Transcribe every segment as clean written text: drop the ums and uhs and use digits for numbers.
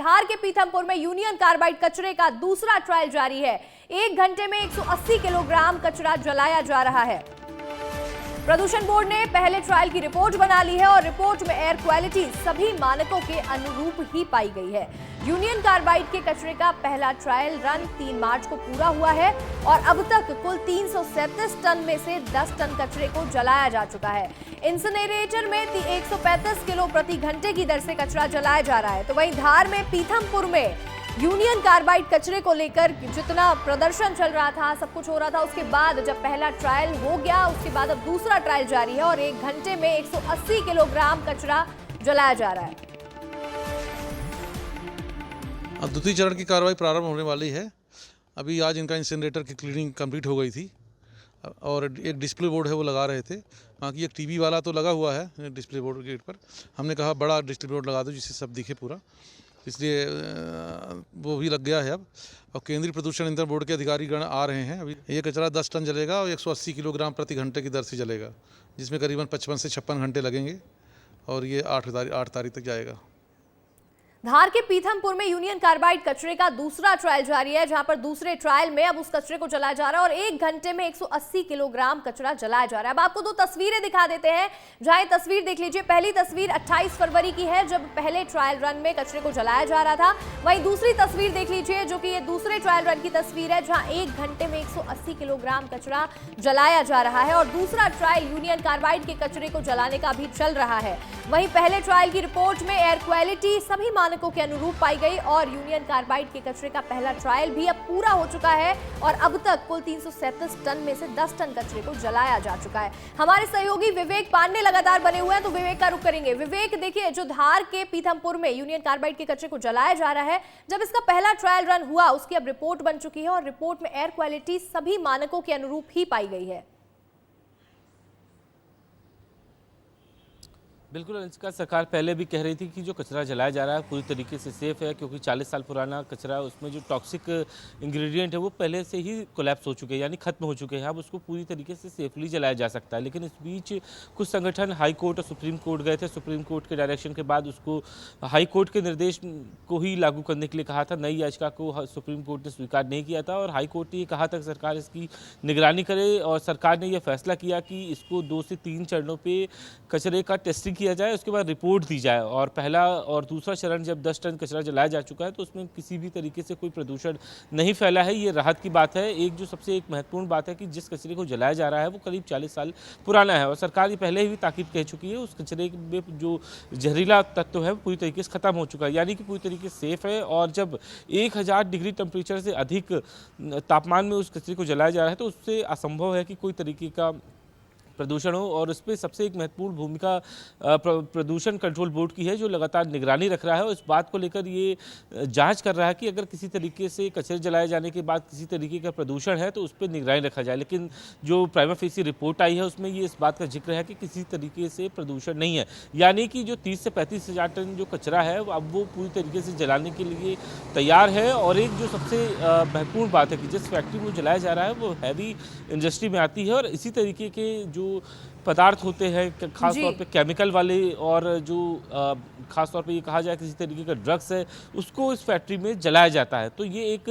धार के पीथमपुर में union carbide कचरे का दूसरा ट्रायल जारी है। 1 घंटे में 180 किलोग्राम कचरा जलाया जा रहा है। प्रदूषण बोर्ड ने पहले ट्रायल की रिपोर्ट बना ली है और रिपोर्ट में एयर क्वालिटी सभी मानकों के अनुरूप ही पाई गई है। यूनियन कार्बाइड के कचरे का पहला ट्रायल रन 3 मार्च को पूरा हुआ है और अब तक कुल 337 टन में से 10 टन कचरे को जलाया जा चुका है। इंसिनरेटर में 135 किलो प्रति घंटे की दर से कचरा जलाया जा रहा है। तो वहीं धार में पीथमपुर में यूनियन कार्बाइड कचरे को लेकर जितना प्रदर्शन चल रहा था, सब कुछ हो रहा था, उसके बाद जब पहला ट्रायल हो गया, उसके बाद अब दूसरा ट्रायल जारी है और 1 घंटे में 180 किलोग्राम कचरा जलाया जा रहा है। द्वितीय चरण की कार्रवाई प्रारंभ होने वाली है। अभी आज इनका इंसिनरेटर की क्लीनिंग कंप्लीट हो गई थी और एक डिस्प्ले बोर्ड है वो लगा रहे थे। बाकी एक टीवी वाला तो लगा हुआ है डिस्प्ले बोर्ड गेट पर। हमने कहा बड़ा डिस्प्ले बोर्ड लगा दो जिससे सब दिखे पूरा, इसलिए वो भी लग गया है अब। और केंद्रीय प्रदूषण नियंत्रण बोर्ड के अधिकारीगण आ रहे हैं। अभी ये कचरा 10 टन जलेगा और 180 किलोग्राम प्रति घंटे की दर से जलेगा, जिसमें करीबन 55 से 56 घंटे लगेंगे और ये 8 तारीख तक जाएगा। धार के पीथमपुर में यूनियन कार्बाइड कचरे का दूसरा ट्रायल जारी है, जहां पर दूसरे ट्रायल में अब उस कचरे को जलाया जा रहा है और 1 घंटे में 180 किलोग्राम कचरा जलाया जा रहा है। अब आपको 2 तस्वीरें दिखा देते हैं, जहां ये तस्वीर देख लीजिए। पहली तस्वीर 28 फरवरी की है, जब पहले ट्रायल रन में कचरे को जलाया जा रहा था। वहीं दूसरी तस्वीर देख लीजिए, जो कि ये दूसरे ट्रायल रन की तस्वीर है, जहां 1 घंटे में 180 किलोग्राम कचरा जलाया जा रहा है और दूसरा ट्रायल यूनियन कार्बाइड के कचरे को जलाने का भी चल रहा है। वहीं पहले ट्रायल की रिपोर्ट में एयर क्वालिटी सभी मानकों के अनुरूप पाई गई और यूनियन कार्बाइड के कचरे का पहला ट्रायल भी अब पूरा हो चुका है और अब तक कुल 337 टन में से 10 टन कचरे को जलाया जा चुका है। हमारे सहयोगी विवेक पांडे लगातार बने हुए हैं, तो विवेक का रुख करेंगे। विवेक, देखिए, जो धार के पीथमपुर में यूनियन कार्बाइड के कचरे को जलाया जा रहा है, जब इसका पहला ट्रायल रन हुआ उसकी अब रिपोर्ट बन चुकी है और रिपोर्ट में एयर क्वालिटी सभी मानकों के अनुरूप ही पाई गई है। बिल्कुल अंशिका, सरकार पहले भी कह रही थी कि जो कचरा जलाया जा रहा है पूरी तरीके से सेफ है, क्योंकि 40 साल पुराना कचरा है, उसमें जो टॉक्सिक इंग्रेडिएंट है वो पहले से ही कोलैप्स हो चुके हैं, यानी खत्म हो चुके हैं। अब उसको पूरी तरीके से सेफली जलाया जा सकता है। लेकिन इस बीच कुछ संगठन हाई कोर्ट और सुप्रीम कोर्ट गए थे। सुप्रीम कोर्ट के डायरेक्शन के बाद उसको हाई कोर्ट के निर्देश को ही लागू करने के लिए कहा था। नई याचिका को सुप्रीम कोर्ट ने स्वीकार नहीं किया था और हाई कोर्ट ने ये कहा था कि सरकार इसकी निगरानी करे और सरकार ने यह फैसला किया कि इसको 2 से 3 चरणों पर कचरे का टेस्टिंग किया जाए, उसके बाद रिपोर्ट दी जाए। और पहला और दूसरा चरण जब 10 टन कचरा जलाया जा चुका है तो उसमें किसी भी तरीके से कोई प्रदूषण नहीं फैला है, ये राहत की बात है। एक जो सबसे एक महत्वपूर्ण बात है कि जिस कचरे को जलाया जा रहा है वो करीब 40 साल पुराना है और सरकार ये पहले ही भी ताकीद कह चुकी है उस कचरे में जो जहरीला तत्व है पूरी तरीके से खत्म हो चुका है, यानी कि पूरी तरीके से सेफ है। और जब 1000 डिग्री टेम्परेचर से अधिक तापमान में उस कचरे को जलाया जा रहा है तो उससे असंभव है कि कोई तरीके का प्रदूषण हो। और उस पर सबसे एक महत्वपूर्ण भूमिका प्रदूषण कंट्रोल बोर्ड की है, जो लगातार निगरानी रख रहा है और इस बात को लेकर ये जांच कर रहा है कि अगर किसी तरीके से कचरे जलाए जाने के बाद किसी तरीके का प्रदूषण है तो उस पर निगरानी रखा जाए। लेकिन जो प्राइमा फेसी रिपोर्ट आई है उसमें ये इस बात का जिक्र है कि किसी तरीके से प्रदूषण नहीं है, यानी कि जो 30 से 35 हज़ार टन जो कचरा है अब वो पूरी तरीके से जलाने के लिए तैयार है। और एक जो सबसे महत्वपूर्ण बात है कि जिस फैक्ट्री में जलाया जा रहा है वो हैवी इंडस्ट्री में आती है और इसी तरीके के जो पदार्थ होते हैं खास तौर पे केमिकल वाले और जो खास तौर पे ये कहा जाए किसी तरीके का ड्रग्स है उसको इस फैक्ट्री में जलाया जाता है। तो ये एक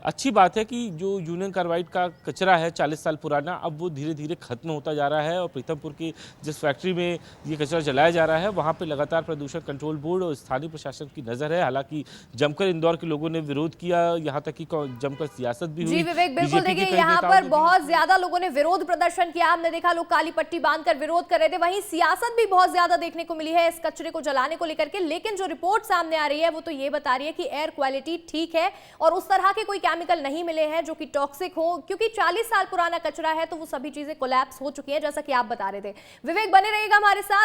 अच्छी बात है कि जो यूनियन कार्बाइड का कचरा है 40 साल पुराना अब वो धीरे धीरे खत्म होता जा रहा है और पीथमपुर की जिस फैक्ट्री में ये कचरा जलाया जा रहा है वहाँ पे लगातार प्रदूषण कंट्रोल बोर्ड और स्थानीय प्रशासन की नज़र है। हालांकि जमकर इंदौर के लोगों ने विरोध किया, यहाँ तक कि जमकर सियासत भी हुई। जी विवेक, बिल्कुल, देखिए यहाँ पर बहुत ज्यादा लोगों ने विरोध प्रदर्शन किया। हमने देखा लोग काली पट्टी बांधकर विरोध कर रहे थे, वहीं सियासत भी बहुत ज्यादा देखने को मिली है इस कचरे को जलाने को लेकर के। लेकिन जो रिपोर्ट सामने आ रही है वो तो ये बता रही है कि एयर क्वालिटी ठीक है और उस तरह के कोई केमिकल नहीं मिले हैं जो कि टॉक्सिक हो, क्योंकि 40 साल पुराना कचरा है तो वो सभी चीजें कोलैप्स हो चुकी हैं, जैसा कि आप बता रहे थे। विवेक, बने रहिएगा हमारे साथ।